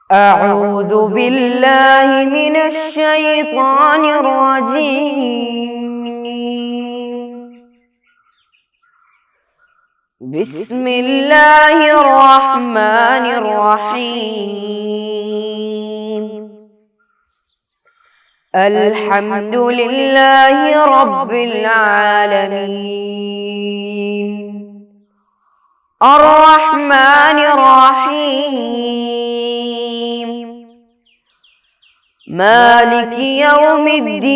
أعوذ بالله من الشيطان الرجيم. بسم الله الرحمن الرحيم. الحمد لله رب العالمين الرحمن الرحيم مالك يوم الدين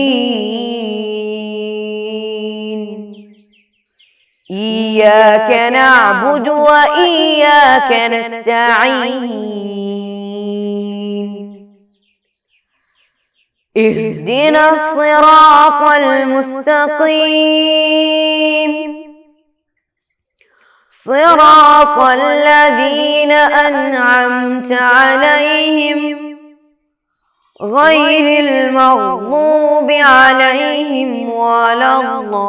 إياك نعبد وإياك نستعين اهدنا الصراط المستقيم صراط الذين أنعمت عليهم غير المغضوب عليهم ولا الضالين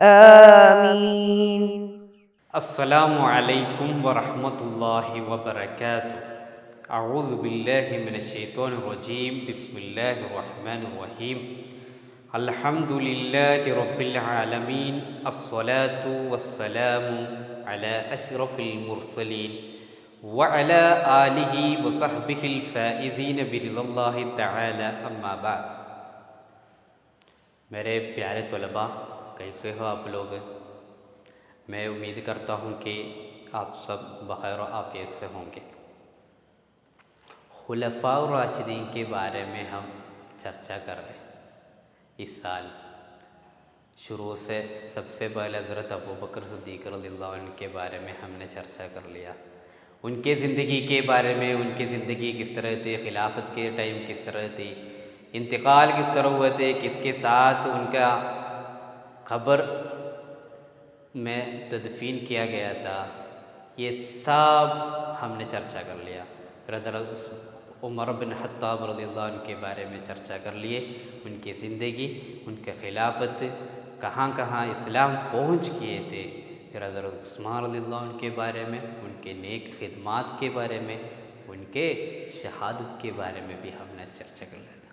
آمين. السلام علیکم ورحمۃ اللہ وبرکاتہ. اعوذ باللہ من الشیطان الرجیم. بسم اللہ الرحمن الرحیم. الحمد للہ رب العالمین. الصلاة والسلام علی اشرف المرسلین وعلی آلہ وصحبہ الفائزین برضا اللہ تعالی. اما بعد. میرے پیارے طلباء، کیسے ہو آپ لوگ؟ میں امید کرتا ہوں کہ آپ سب بخیر و عافیت سے ہوں گے. خلفاء الراشدین کے بارے میں ہم چرچا کر رہے ہیں. اس سال شروع سے سب سے پہلے حضرت ابوبکر صدیق رضی اللہ عنہ کے بارے میں ہم نے چرچا کر لیا. ان کے زندگی کے بارے میں، ان کی زندگی کس طرح تھی، خلافت کے ٹائم کس طرح تھی، انتقال کس طرح ہوئے تھے، کس کے ساتھ ان کا قبر میں تدفین کیا گیا تھا، یہ سب ہم نے چرچا کر لیا. پھر حضرت عمر بن خطاب رضی اللہ عنہ کے بارے میں چرچا کر لیے. ان کی زندگی، ان کے خلافت، کہاں کہاں اسلام پہنچ کیے تھے. پھر حضرت عثمان رضی اللہ عنہ کے بارے میں، ان کے نیک خدمات کے بارے میں، ان کے شہادت کے بارے میں بھی ہم نے چرچا کر لیا تھا.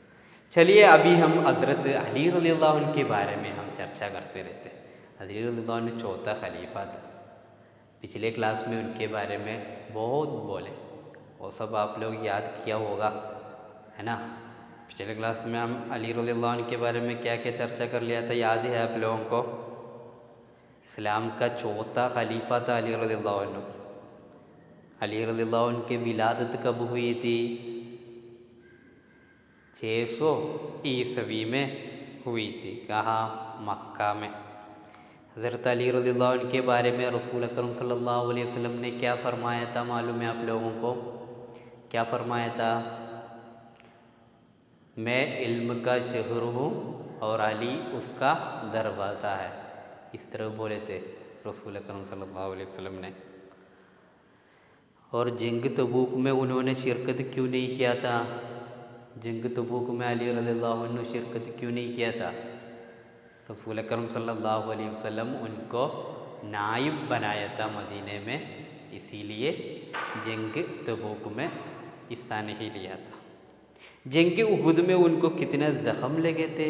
چلیے ابھی ہم حضرت علی رضی اللہ عنہ کے بارے میں ہم چرچا کرتے رہتے ہیں. علی رضی اللہ عنہ چوتھا خلیفہ تھا. پچھلے کلاس میں ان کے بارے میں بہت بولے، وہ سب آپ لوگ یاد کیا ہوگا، ہے نا. پچھلے کلاس میں ہم علی رضی اللہ عنہ کے بارے میں کیا کیا چرچا کر لیا تھا، یاد ہے آپ لوگوں کو؟ اسلام کا چوتھا خلیفہ تھا علی رضی اللہ عنہ. علی رضی اللہ عنہ کی ولادت کب ہوئی تھی؟ 600 عیسوی میں ہوئی تھی. کہاں؟ مکہ میں. حضرت علی رضی اللہ عنہ کے بارے میں رسول اکرم صلی اللہ علیہ وسلم نے کیا فرمایا تھا، معلوم ہے آپ لوگوں کو؟ کیا فرمایا تھا؟ میں علم کا شہر ہوں اور علی اس کا دروازہ ہے. اس طرح بولے تھے رسول اکرم صلی اللہ علیہ وسلم نے. اور جنگ تبوک میں انہوں نے شرکت کیوں نہیں کیا تھا؟ جنگ تبوک میں علی رضی اللہ عنہ شرکت کیوں نہیں کیا تھا؟ رسول اکرم صلی اللہ علیہ وسلم ان کو نائب بنایا تھا مدینے میں، اسی لیے جنگ تبوک میں حصہ نہیں لیا تھا. جنگ احد میں ان کو کتنے زخم لگے تھے؟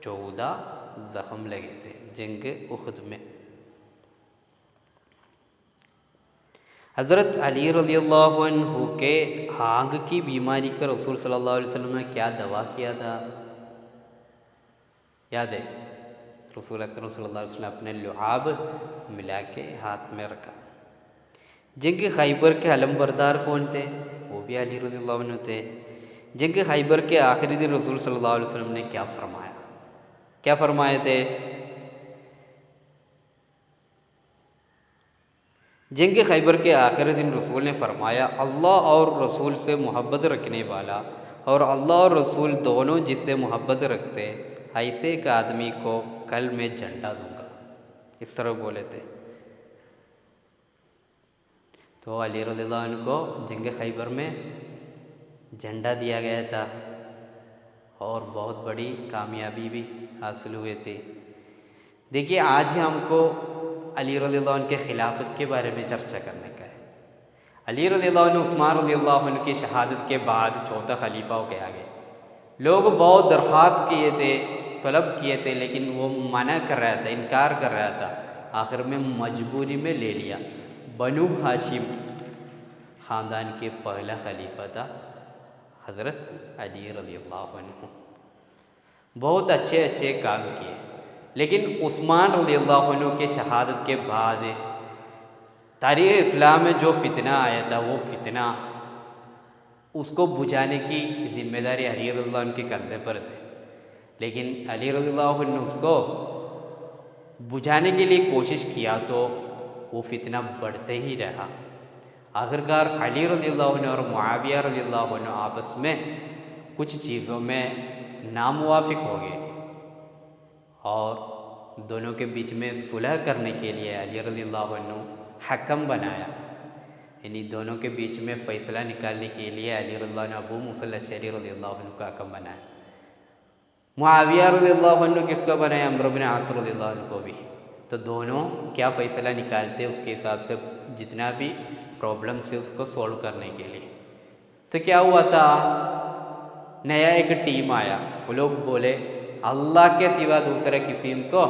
14 زخم لگے تھے جنگ احد میں. حضرت علی رضی اللہ عنہ کے آنکھ کی بیماری کا رسول صلی اللہ علیہ وسلم نے کیا دوا کیا تھا، یاد ہے؟ رسول اکرم صلی اللہ علیہ وسلم اپنے لعاب ملا کے ہاتھ میں رکھا. جنگ خیبر کے علم بردار کون تھے؟ وہ بھی علی رضی اللہ عنہ تھے. جنگ خیبر کے آخری دن رسول صلی اللہ علیہ وسلم نے کیا فرمایا؟ کیا فرمائے تھے؟ جنگ خیبر کے آخری دن رسول نے فرمایا، اللہ اور رسول سے محبت رکھنے والا اور اللہ اور رسول دونوں جس سے محبت رکھتے، ایسے ایک آدمی کو کل میں جھنڈا دوں گا. اس طرح بولے تھے. تو علی رضی اللہ عنہ کو جنگ خیبر میں جھنڈا دیا گیا تھا اور بہت بڑی کامیابی بھی حاصل ہوئی تھی. دیکھیے آج ہم کو علی رضی اللہ عنہ کے خلافت کے بارے میں چرچا کرنے کا ہے۔ علی رضی اللہ عنہ عثمان رضی اللہ عنہ کی شہادت کے بعد چوتھا خلیفہ ہو کے آگے۔ لوگ بہت درخواست کیے تھے، طلب کیے تھے، لیکن وہ منع کر رہا تھا، انکار کر رہا تھا۔ آخر میں مجبوری میں لے لیا۔ بنو ہاشم خاندان کے پہلا خلیفہ تھا حضرت علی رضی اللہ عنہ۔ بہت اچھے کام کیے، لیکن عثمان رضی اللہ عنہ کے شہادت کے بعد تاریخ اسلام میں جو فتنہ آیا تھا، وہ فتنہ اس کو بجھانے کی ذمہ داری علی رضی اللہ عنہ کے کندھے پر تھے، لیکن علی رضی اللہ عنہ نے اس کو بجھانے کے لیے کوشش کیا تو وہ فتنہ بڑھتے ہی رہا۔ آخرکار علی رضی اللہ عنہ اور معاویہ رضی اللہ عنہ آپس میں کچھ چیزوں میں ناموافق ہو گئے، اور دونوں کے بیچ میں صلح کرنے کے لیے علی رضی اللہ عنہ حکم بنایا، یعنی دونوں کے بیچ میں فیصلہ نکالنے کے لیے علی رضی اللہ عنہ ابو موسیٰ الاشعری رضی اللہ عنہ کا حکم بنایا۔ معاویہ رضی اللہ عنہ کس کو بنایا؟ عمرو بن عاص رضی اللہ عنہ کو بھی۔ تو دونوں کیا فیصلہ نکالتے اس کے حساب سے جتنا بھی پرابلم سے اس کو سولو کرنے کے لیے۔ تو کیا ہوا تھا، نیا ایک ٹیم آیا، وہ لوگ بولے اللہ کے سوا دوسرے کسی کو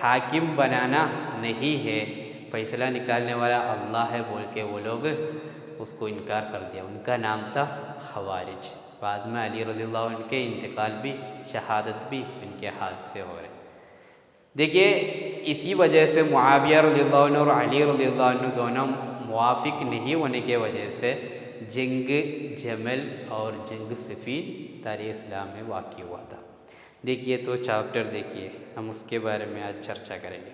حاکم بنانا نہیں ہے، فیصلہ نکالنے والا اللہ ہے بول کے وہ لوگ اس کو انکار کر دیا۔ ان کا نام تھا خوارج۔ بعد میں علی رضی اللہ عنہ کے انتقال بھی، شہادت بھی ان کے ہاتھ سے ہو رہے۔ دیکھیے اسی وجہ سے معاویہ رضی اللہ عنہ اور علی رضی اللہ عنہ دونوں موافق نہیں ہونے کے وجہ سے جنگ جمل اور جنگ صفین تاریخ اسلام میں واقع ہوا تھا۔ دیکھیے تو چیپٹر دیکھیے، ہم اس کے بارے میں آج چرچا کریں گے۔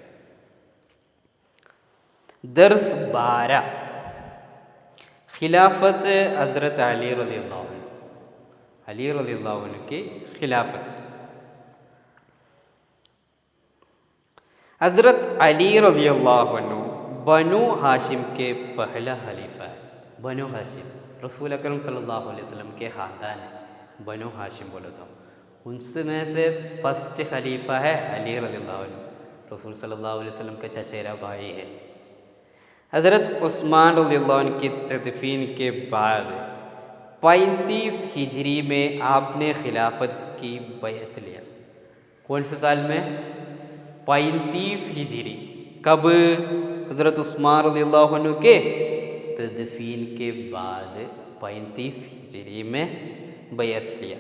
درس 12، خلافت حضرت علی رضی اللہ عنہ، علی رضی اللہ عنہ کی خلافت۔ حضرت علی رضی اللہ عنہ بنو ہاشم کے پہلا خلیفہ ہے۔ بنو ہاشم رسول اکرم صلی اللہ علیہ وسلم کے خاندان ہے، بنو ہاشم بولو تو ان میں سے فرسٹ خلیفہ ہے علی رضی اللہ عنہ، رسول صلی اللہ علیہ وسلم کا چچیرا بھائی ہے۔ حضرت عثمان رضی اللہ عنہ کی تدفین کے بعد 35 ہجری میں آپ نے خلافت کی بیعت لیا۔ کون سے سال میں؟ 35 ہجری۔ کب؟ حضرت عثمان رضی اللہ عنہ کے تدفین کے بعد 35 ہجری میں بیعت لیا۔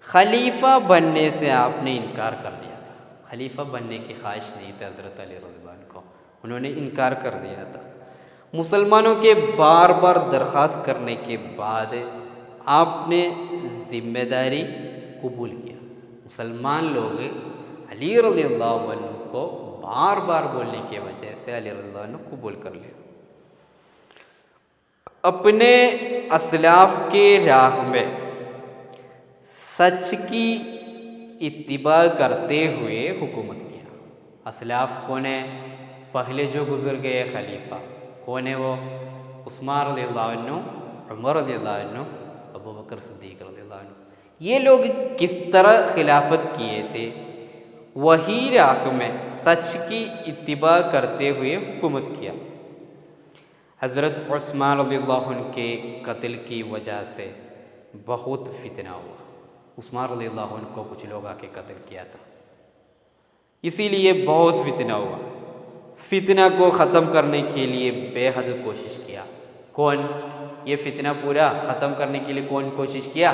خلیفہ بننے سے آپ نے انکار کر دیا تھا، خلیفہ بننے کی خواہش نہیں تھی حضرت علی رضی اللہ عنہ کو، انہوں نے انکار کر دیا تھا۔ مسلمانوں کے بار بار درخواست کرنے کے بعد آپ نے ذمہ داری قبول کیا۔ مسلمان لوگ علی رضی اللہ عنہ کو بار بار بولنے کی وجہ سے علی رضی اللہ عنہ قبول کر لیا۔ اپنے اسلاف کے راہ میں سچ کی اتباع کرتے ہوئے حکومت کیا۔ اسلاف کون ہے؟ پہلے جو گزر گئے خلیفہ کون ہے؟ وہ عثمان رضی اللہ عنہ، عمر رضی اللہ عنہ، ابو بکر صدیق رضی اللہ عنہ۔ یہ لوگ کس طرح خلافت کیے تھے؟ وہی راہ میں سچ کی اتباع کرتے ہوئے حکومت کیا۔ حضرت عثمان رضی اللہ عنہ کے قتل کی وجہ سے بہت فتنہ ہوا۔ عثمان رضی اللہ عنہ کو کچھ لوگ آ کے قتل کیا تھا، اسی لیے بہت فتنہ ہوا۔ فتنہ کو ختم کرنے کے لیے بے حد کوشش کیا۔ کون؟ یہ فتنہ پورا ختم کرنے کے لیے کون کوشش کیا؟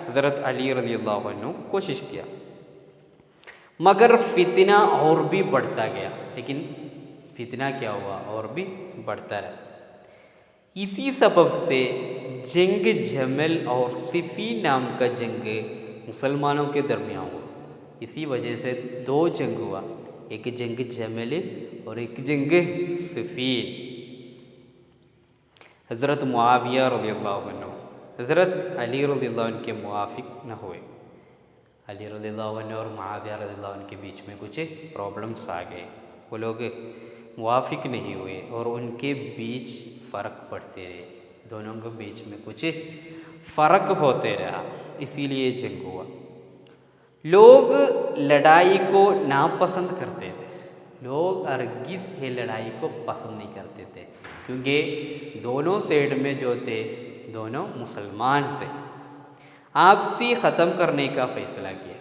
حضرت علی رضی اللہ عنہ کوشش کیا، مگر فتنہ اور بھی بڑھتا گیا۔ لیکن فتنہ کیا ہوا؟ اور بھی بڑھتا رہا۔ اسی سبب سے جنگ جمل اور صفین نام کا جنگ مسلمانوں کے درمیان ہوا۔ اسی وجہ سے 2 جنگ ہوا، ایک جنگ جمل اور ایک جنگ صفین۔ حضرت معاویہ رضی اللہ عنہ حضرت علی رضی اللہ عنہ کے موافق نہ ہوئے۔ علی رضی اللہ عنہ اور معاویہ رضی اللہ عنہ کے بیچ میں کچھ پرابلمس آ گئے، وہ لوگ موافق نہیں ہوئے اور ان کے بیچ فرق پڑتے رہے، دونوں کے بیچ میں کچھ فرق ہوتے رہا، اسی لیے جنگ ہوا۔ لوگ لڑائی کو ناپسند کرتے تھے، لوگ ہرگز یہ لڑائی کو پسند نہیں کرتے تھے، کیونکہ دونوں سائڈ میں جو تھے دونوں مسلمان تھے۔ آپسی ختم کرنے کا فیصلہ کیا،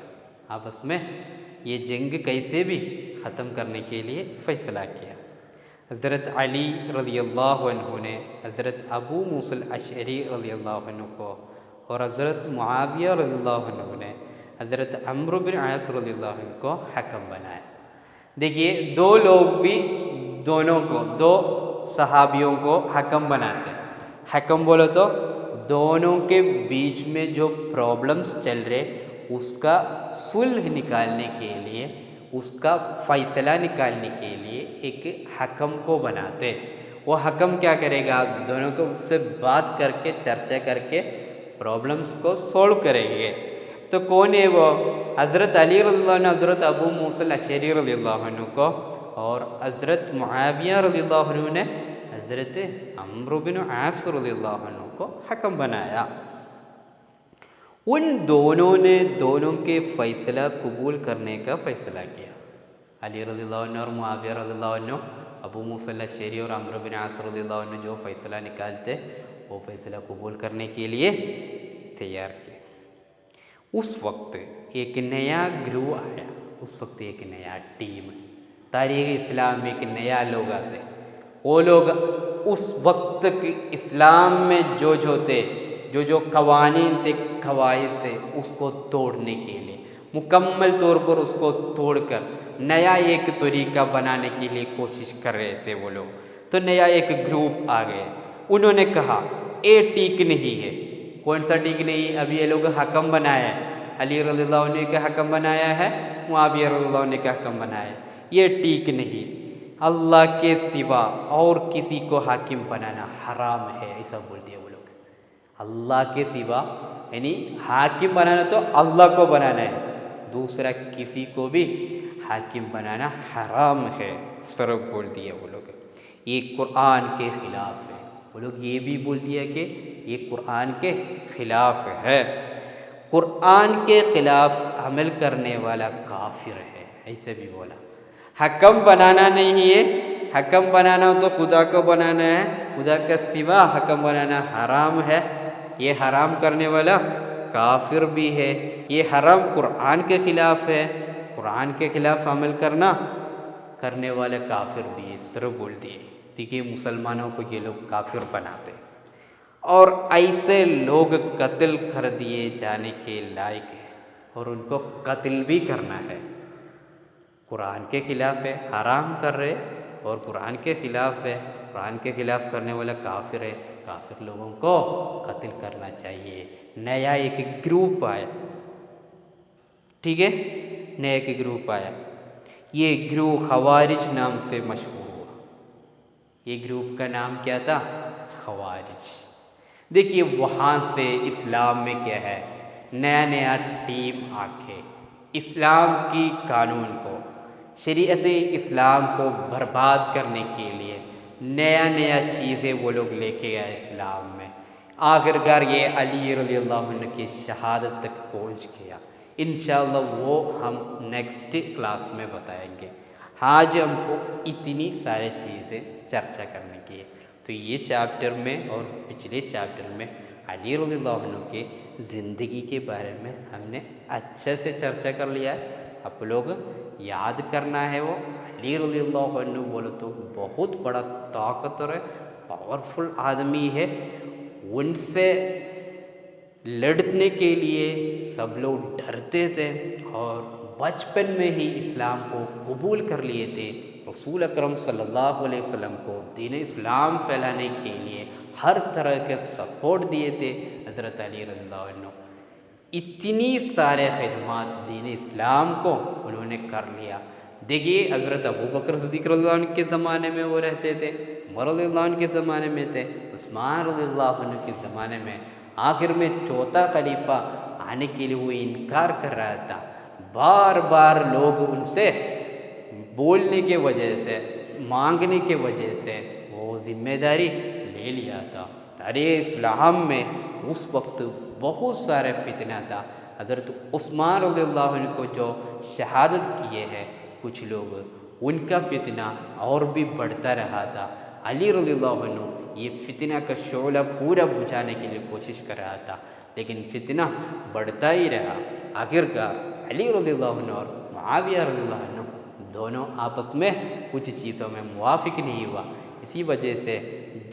آپس میں یہ جنگ کیسے بھی ختم کرنے کے لیے فیصلہ کیا۔ حضرت علی رضی اللہ عنہ نے حضرت ابو موسیٰ الاشعری رضی اللہ عنہ کو اور حضرت معاویہ رضی اللہ عنہ نے حضرت عمرو بن عاص رضی اللہ عنہ کو حکم بنایا۔ دیکھیے دو لوگ بھی دونوں کو، دو صحابیوں کو حکم بناتے ہیں۔ حکم بولو تو دونوں کے بیچ میں جو پرابلمس چل رہے اس کا صلح نکالنے کے لیے، اس کا فیصلہ نکالنے کے لیے ایک حکم کو بناتے۔ وہ حکم کیا کرے گا؟ دونوں کو اس سے بات کر کے، چرچا کر کے پرابلمس کو سولو کریں گے۔ تو کون ہے وہ؟ حضرت علی رضی اللہ عنہ حضرت ابو موسیٰ الاشعری رضی اللہ عنہ کو، اور حضرت معاویہ رضی اللہ عنہ نے حضرت عمرو بن عاص رضی اللہ عنہ کو حکم بنایا۔ ان دونوں نے دونوں کے فیصلہ قبول کرنے کا فیصلہ کیا۔ علی رضی اللہ عنہ اور معاویہ رضی اللہ عنہ، ابو موسیٰ الاشعری اور عمرو بن عاص رضی اللہ عنہ جو فیصلہ نکالتے وہ فیصلہ قبول کرنے کے لیے تیار کیا۔ اس وقت ایک نیا گروہ آیا، اس وقت ایک نیا ٹیم، تاریخ اسلام میں ایک نیا لوگ آتے۔ وہ لوگ اس وقت کے اسلام میں جو تھے، جو قوانین تھے، قواعد تھے، اس کو توڑنے کے لیے، مکمل طور پر اس کو توڑ کر نیا ایک طریقہ بنانے کے لیے کوشش کر رہے تھے وہ لوگ۔ تو نیا ایک گروپ آ گئے، انہوں نے کہا یہ ٹھیک نہیں ہے۔ کون سا ٹھیک نہیں؟ اب یہ لوگ حکم بنایا ہے، علی رضی اللہ عنہ کا حکم بنایا ہے، معاویہ رضی اللہ عنہ کا حکم بنایا ہے، یہ ٹھیک نہیں، اللہ کے سوا اور کسی کو حاکم بنانا حرام ہے، ایسا بول دیا وہ لوگ۔ اللہ کے سوا یعنی حاکم بنانا تو اللہ کو بنانا ہے، دوسرا کسی کو بھی حاکم بنانا حرام ہے، اس طرح بول دیا وہ لوگ۔ یہ قرآن کے خلاف ہے، وہ لوگ یہ بھی بول دیا کہ یہ قرآن کے خلاف ہے، قرآن کے خلاف عمل کرنے والا کافر ہے، ایسے بھی بولا۔ حکم بنانا نہیں ہے، حکم بنانا تو خدا کو بنانا ہے، خدا کا سوا حکم بنانا حرام ہے، یہ حرام کرنے والا کافر بھی ہے، یہ حرام قرآن کے خلاف ہے، قرآن کے خلاف عمل کرنے والا کافر بھی ہے، اس طرح بول دیے۔ دیکھیے مسلمانوں کو یہ لوگ کافر بناتے، اور ایسے لوگ قتل کر دیے جانے کے لائق ہیں، اور ان کو قتل بھی کرنا ہے۔ قرآن کے خلاف ہے، حرام کر رہے، اور قرآن کے خلاف ہے، قرآن کے خلاف کرنے والا کافر ہے، کافر لوگوں کو قتل کرنا چاہیے۔ نیا ایک گروپ آیا، ٹھیک ہے، نیا ایک گروپ آیا، یہ گروہ خوارج نام سے مشہور ہوا۔ یہ گروپ کا نام کیا تھا؟ خوارج۔ دیکھیے وہاں سے اسلام میں کیا ہے، نیا نیا ٹیم آ کے اسلام کی قانون کو، شریعت اسلام کو برباد کرنے کے لیے نیا نیا چیزیں وہ لوگ لے کے آئے اسلام میں۔ آخرکار یہ علی رضی اللہ عنہ کی شہادت تک پہنچ گیا۔ انشاءاللہ وہ ہم نیکسٹ کلاس میں بتائیں گے۔ آج ہم کو اتنی سارے چیزیں چرچا کرنے کی ہے، تو یہ چیپٹر میں اور پچھلے چیپٹر میں علی رضی اللہ عنہ کی زندگی کے بارے میں ہم نے اچھے سے چرچا کر لیا ہے۔ آپ لوگ یاد کرنا ہے، وہ علی رضی اللہ عنہ بولو تو بہت بڑا طاقتور ہے، پاورفل آدمی ہے۔ ان سے لڑنے کے لیے سب لوگ ڈرتے تھے، اور بچپن میں ہی اسلام کو قبول کر لیے تھے۔ رسول اکرم صلی اللہ علیہ وسلم کو دین اسلام پھیلانے کے لیے ہر طرح کے سپورٹ دیے تھے حضرت علی رضی اللہ عنہ۔ اتنی سارے خدمات دین اسلام کو انہوں نے کر لیا۔ دیکھیے حضرت ابو بکر صدیق رضی اللہ عنہ کے زمانے میں وہ رہتے تھے، عمر رضی اللہ عنہ کے زمانے میں تھے، عثمان رضی اللہ عنہ کے زمانے میں، آخر میں چوتھا خلیفہ آنے کے لیے وہ انکار کر رہا تھا۔ بار بار لوگ ان سے بولنے کے وجہ سے، مانگنے کے وجہ سے وہ ذمہ داری لے لیا تھا۔ تاریخ اسلام میں اس وقت بہت سارے فتنہ تھا۔ حضرت عثمان رضی اللہ عنہ کو جو شہادت کیے ہیں کچھ لوگ، ان کا فتنہ اور بھی بڑھتا رہا تھا. علی رضی اللہ عنہ یہ فتنہ کا شعلہ پورا بجھانے کے لیے کوشش کر رہا تھا، لیکن فتنہ بڑھتا ہی رہا. آخرکار علی رضی اللہ عنہ اور معاویہ رضی اللہ عنہ دونوں آپس میں کچھ چیزوں میں موافق نہیں ہوا. اسی وجہ سے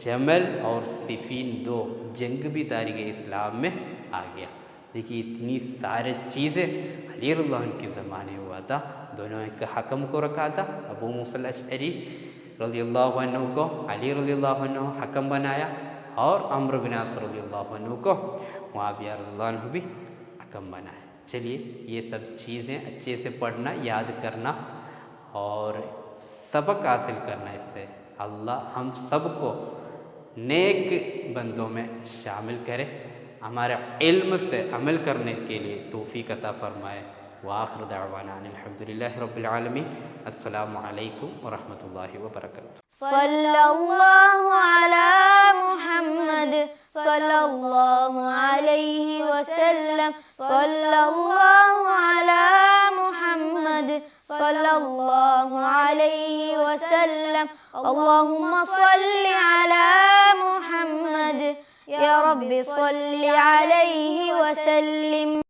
جمل اور صفین دو جنگ بھی تاریخ اسلام میں آ گیا. دیکھیے اتنی سارے چیزیں علی رضی اللہ عنہ کے زمانے ہوا تھا. دونوں ایک حکم کو رکھا تھا، ابو موسیٰ الاشعری رضی اللہ عنہ کو علی رضی اللہ عنہ حکم بنایا، اور عمرو بن عاص رضی اللہ عنہ کو معاویہ رضی اللہ عنہ بھی حکم بنایا. چلیے یہ سب چیزیں اچھے سے پڑھنا، یاد کرنا اور سبق حاصل کرنا. اس سے اللہ ہم سب کو نیک بندوں میں شامل کرے، ہمارے علم سے عمل کرنے کے لیے توفیق عطا فرمائے. وآخر دعوانا ان الحمدللہ رب العالمین. السلام علیکم ورحمۃ اللہ وبرکاتہ. صلی اللہ علی محمد صلی اللہ علیہ وسلم. صلی اللہ علی محمد صلی اللہ علیہ وسلم. اللہم صلی علی محمد یا رب صلی علیہ وسلم.